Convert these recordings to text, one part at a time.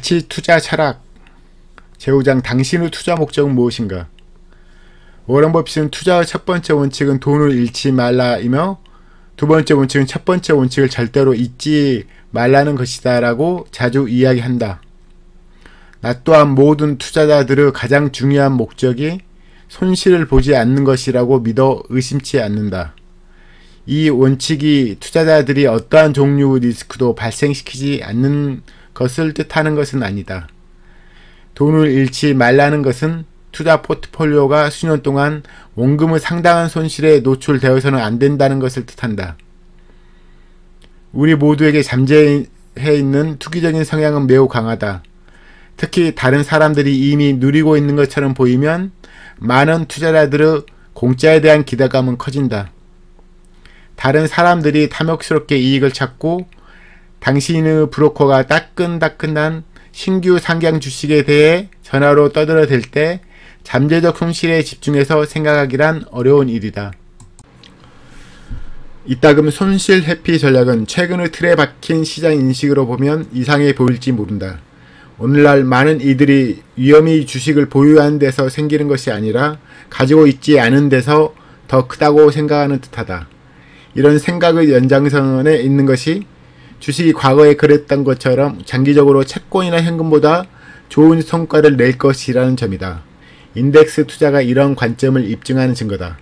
가치 투자 철학 제5장 당신의 투자 목적은 무엇인가? 워런 버핏은 투자의 첫 번째 원칙은 돈을 잃지 말라이며 두 번째 원칙은 첫 번째 원칙을 절대로 잊지 말라는 것이다 라고 자주 이야기한다. 나 또한 모든 투자자들의 가장 중요한 목적이 손실을 보지 않는 것이라고 믿어 의심치 않는다. 이 원칙이 투자자들이 어떠한 종류의 리스크도 발생시키지 않는 것을 뜻하는 것은 아니다. 돈을 잃지 말라는 것은 투자 포트폴리오가 수년 동안 원금의 상당한 손실에 노출되어서는 안 된다는 것을 뜻한다. 우리 모두에게 잠재해 있는 투기적인 성향은 매우 강하다. 특히 다른 사람들이 이미 누리고 있는 것처럼 보이면 많은 투자자들의 공짜에 대한 기대감은 커진다. 다른 사람들이 탐욕스럽게 이익을 찾고 당신의 브로커가 따끈따끈한 신규 상장 주식에 대해 전화로 떠들어댈 때 잠재적 손실에 집중해서 생각하기란 어려운 일이다. 이따금 손실 회피 전략은 최근의 틀에 박힌 시장 인식으로 보면 이상해 보일지 모른다. 오늘날 많은 이들이 위험이 주식을 보유하는 데서 생기는 것이 아니라 가지고 있지 않은 데서 더 크다고 생각하는 듯하다. 이런 생각의 연장선에 있는 것이 주식이 과거에 그랬던 것처럼 장기적으로 채권이나 현금보다 좋은 성과를 낼 것이라는 점이다. 인덱스 투자가 이런 관점을 입증하는 증거다.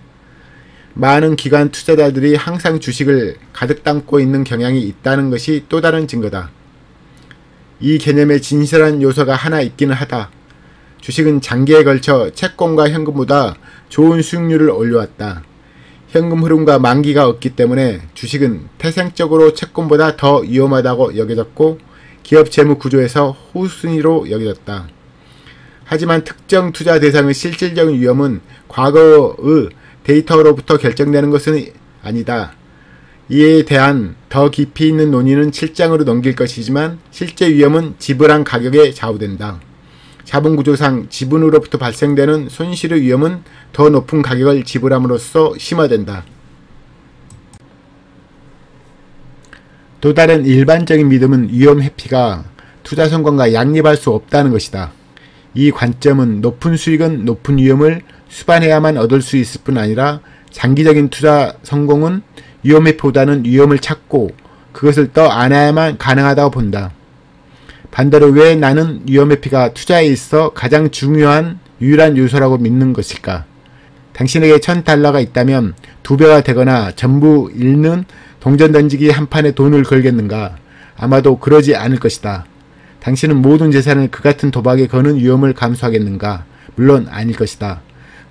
많은 기관 투자자들이 항상 주식을 가득 담고 있는 경향이 있다는 것이 또 다른 증거다. 이 개념에 진실한 요소가 하나 있기는 하다. 주식은 장기에 걸쳐 채권과 현금보다 좋은 수익률을 올려왔다. 현금 흐름과 만기가 없기 때문에 주식은 태생적으로 채권보다 더 위험하다고 여겨졌고 기업 재무 구조에서 후순위로 여겨졌다. 하지만 특정 투자 대상의 실질적인 위험은 과거의 데이터로부터 결정되는 것은 아니다. 이에 대한 더 깊이 있는 논의는 7장으로 넘길 것이지만 실제 위험은 지불한 가격에 좌우된다. 자본구조상 지분으로부터 발생되는 손실의 위험은 더 높은 가격을 지불함으로써 심화된다. 또 다른 일반적인 믿음은 위험 회피가 투자 성공과 양립할 수 없다는 것이다. 이 관점은 높은 수익은 높은 위험을 수반해야만 얻을 수 있을 뿐 아니라 장기적인 투자 성공은 위험 회피보다는 위험을 찾고 그것을 떠안아야만 가능하다고 본다. 반대로 왜 나는 위험 회피가 투자에 있어 가장 중요한 유일한 요소라고 믿는 것일까? 당신에게 $1000가 있다면 2배가 되거나 전부 잃는 동전 던지기 한 판에 돈을 걸겠는가? 아마도 그러지 않을 것이다. 당신은 모든 재산을 그 같은 도박에 거는 위험을 감수하겠는가? 물론 아닐 것이다.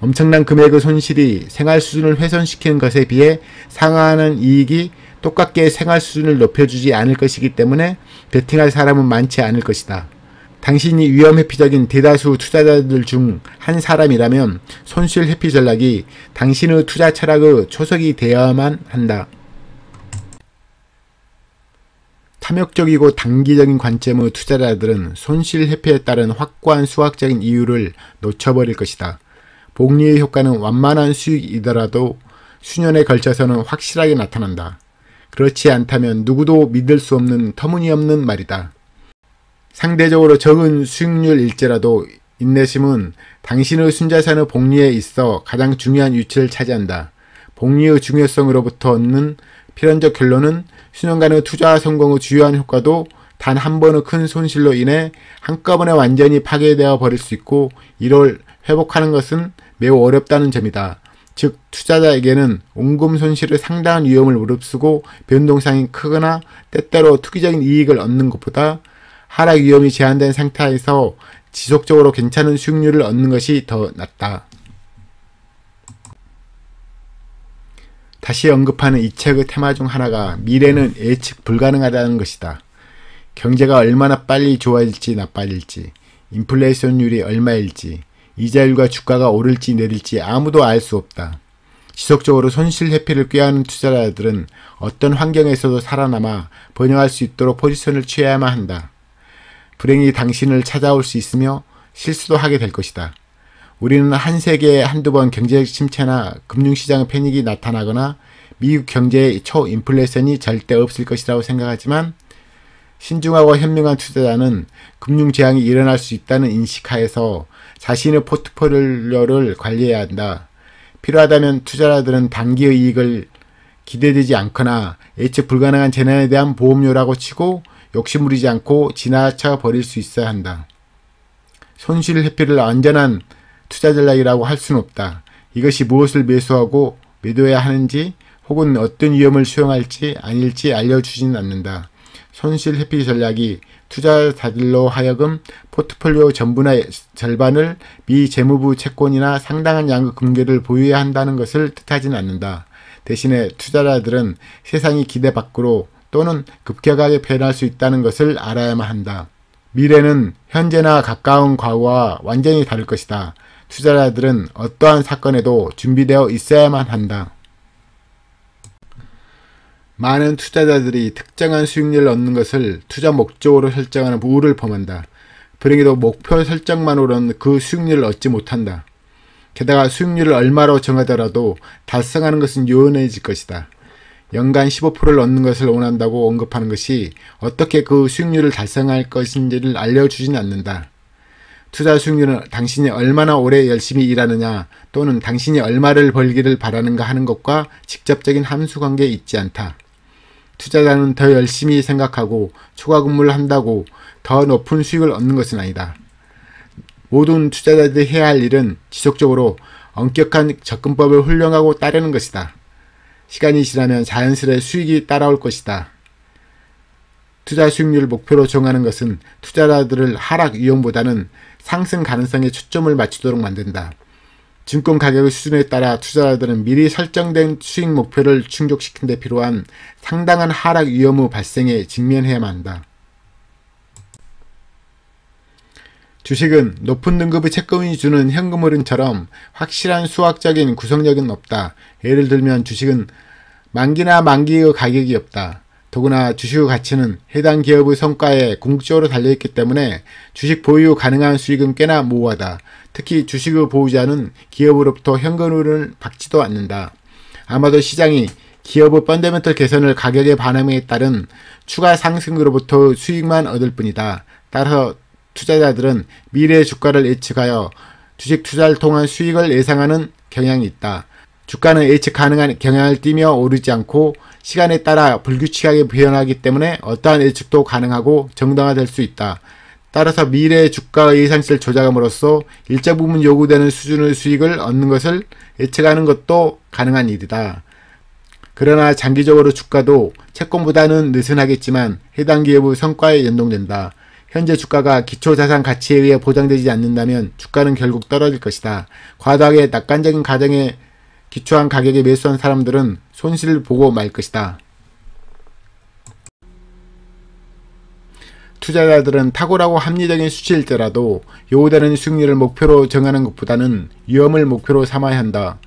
엄청난 금액의 손실이 생활 수준을 훼손시키는 것에 비해 상환하는 이익이 똑같게 생활 수준을 높여주지 않을 것이기 때문에 베팅할 사람은 많지 않을 것이다. 당신이 위험 회피적인 대다수 투자자들 중 한 사람이라면 손실 회피 전략이 당신의 투자 철학의 초석이 되어야만 한다. 탐욕적이고 단기적인 관점의 투자자들은 손실 회피에 따른 확고한 수학적인 이유를 놓쳐버릴 것이다. 복리의 효과는 완만한 수익이더라도 수년에 걸쳐서는 확실하게 나타난다. 그렇지 않다면 누구도 믿을 수 없는 터무니없는 말이다. 상대적으로 적은 수익률일지라도 인내심은 당신의 순자산의 복리에 있어 가장 중요한 위치를 차지한다. 복리의 중요성으로부터 얻는 필연적 결론은 수년간의 투자 성공의 주요한 효과도 단 한 번의 큰 손실로 인해 한꺼번에 완전히 파괴되어 버릴 수 있고 이를 회복하는 것은 매우 어렵다는 점이다. 즉 투자자에게는 원금 손실의 상당한 위험을 무릅쓰고 변동성이 크거나 때때로 투기적인 이익을 얻는 것보다 하락 위험이 제한된 상태에서 지속적으로 괜찮은 수익률을 얻는 것이 더 낫다. 다시 언급하는 이 책의 테마 중 하나가 미래는 예측 불가능하다는 것이다. 경제가 얼마나 빨리 좋아질지 나빠질지, 인플레이션율이 얼마일지, 이자율과 주가가 오를지 내릴지 아무도 알 수 없다. 지속적으로 손실 회피를 꾀하는 투자자들은 어떤 환경에서도 살아남아 번영할 수 있도록 포지션을 취해야만 한다. 불행이 당신을 찾아올 수 있으며 실수도 하게 될 것이다. 우리는 한 세계에 한두 번 경제적 침체나 금융시장 패닉이 나타나거나 미국 경제의 초인플레이션이 절대 없을 것이라고 생각하지만 신중하고 현명한 투자자는 금융 재앙이 일어날 수 있다는 인식하에서 자신의 포트폴리오를 관리해야 한다. 필요하다면 투자자들은 단기의 이익을 기대되지 않거나 예측 불가능한 재난에 대한 보험료라고 치고 욕심부리지 않고 지나쳐 버릴 수 있어야 한다. 손실 회피를 안전한 투자 전략이라고 할 수는 없다. 이것이 무엇을 매수하고 매도해야 하는지 혹은 어떤 위험을 수용할지 아닐지 알려주지는 않는다. 손실 회피 전략이 투자자들로 하여금 포트폴리오 전부나 절반을 미재무부 채권이나 상당한 양의 금괴를 보유해야 한다는 것을 뜻하지는 않는다. 대신에 투자자들은 세상이 기대 밖으로 또는 급격하게 변할 수 있다는 것을 알아야만 한다. 미래는 현재나 가까운 과거와 완전히 다를 것이다. 투자자들은 어떠한 사건에도 준비되어 있어야만 한다. 많은 투자자들이 특정한 수익률을 얻는 것을 투자 목적으로 설정하는 우를 범한다. 불행히도 목표 설정만으로는 그 수익률을 얻지 못한다. 게다가 수익률을 얼마로 정하더라도 달성하는 것은 요원해질 것이다. 연간 15%를 얻는 것을 원한다고 언급하는 것이 어떻게 그 수익률을 달성할 것인지를 알려주지는 않는다. 투자 수익률은 당신이 얼마나 오래 열심히 일하느냐 또는 당신이 얼마를 벌기를 바라는가 하는 것과 직접적인 함수관계에 있지 않다. 투자자는 더 열심히 생각하고 초과 근무를 한다고 더 높은 수익을 얻는 것은 아니다. 모든 투자자들이 해야 할 일은 지속적으로 엄격한 접근법을 훈련하고 따르는 것이다. 시간이 지나면 자연스레 수익이 따라올 것이다. 투자 수익률을 목표로 정하는 것은 투자자들을 하락 위험보다는 상승 가능성에 초점을 맞추도록 만든다. 증권 가격의 수준에 따라 투자자들은 미리 설정된 수익 목표를 충족시키는 데 필요한 상당한 하락 위험의 발생에 직면해야만 한다. 주식은 높은 등급의 채권이 주는 현금흐름처럼 확실한 수학적인 구성력은 없다. 예를 들면 주식은 만기나 만기의 가격이 없다. 더구나 주식의 가치는 해당 기업의 성과에 궁극적으로 달려있기 때문에 주식 보유 가능한 수익은 꽤나 모호하다. 특히 주식의 보유자는 기업으로부터 현금흐름을 받지도 않는다. 아마도 시장이 기업의 펀더멘털 개선을 가격의 반응에 따른 추가 상승으로부터 수익만 얻을 뿐이다. 따라서 투자자들은 미래의 주가를 예측하여 주식 투자를 통한 수익을 예상하는 경향이 있다. 주가는 예측 가능한 경향을 띠며 오르지 않고 시간에 따라 불규칙하게 변하기 때문에 어떠한 예측도 가능하고 정당화될 수 있다. 따라서 미래의 주가의 예상치를 조작함으로써 일정 부분 요구되는 수준의 수익을 얻는 것을 예측하는 것도 가능한 일이다. 그러나 장기적으로 주가도 채권보다는 느슨하겠지만 해당 기업의 성과에 연동된다. 현재 주가가 기초자산 가치에 의해 보장되지 않는다면 주가는 결국 떨어질 것이다. 과도하게 낙관적인 가정에 기초한 가격에 매수한 사람들은 손실을 보고 말 것이다. 투자자들은 탁월하고 합리적인 수치일지라도 요구되는 수익률을 목표로 정하는 것보다는 위험을 목표로 삼아야 한다.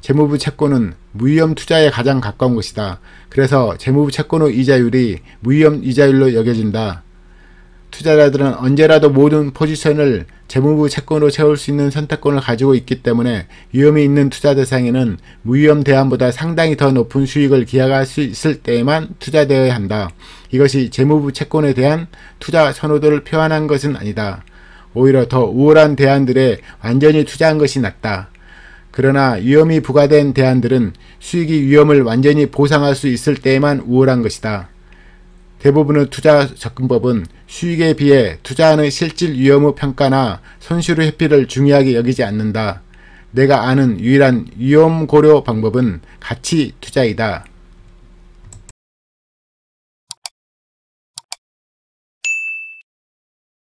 재무부 채권은 무위험 투자에 가장 가까운 것이다. 그래서 재무부 채권의 이자율이 무위험 이자율로 여겨진다. 투자자들은 언제라도 모든 포지션을 재무부 채권으로 채울 수 있는 선택권을 가지고 있기 때문에 위험이 있는 투자 대상에는 무위험 대안보다 상당히 더 높은 수익을 기약할 수 있을 때에만 투자되어야 한다. 이것이 재무부 채권에 대한 투자 선호도를 표현한 것은 아니다. 오히려 더 우월한 대안들에 완전히 투자한 것이 낫다. 그러나 위험이 부과된 대안들은 수익이 위험을 완전히 보상할 수 있을 때에만 우월한 것이다. 대부분의 투자 접근법은 수익에 비해 투자하는 실질 위험의 평가나 손실의 회피를 중요하게 여기지 않는다. 내가 아는 유일한 위험 고려 방법은 가치 투자이다.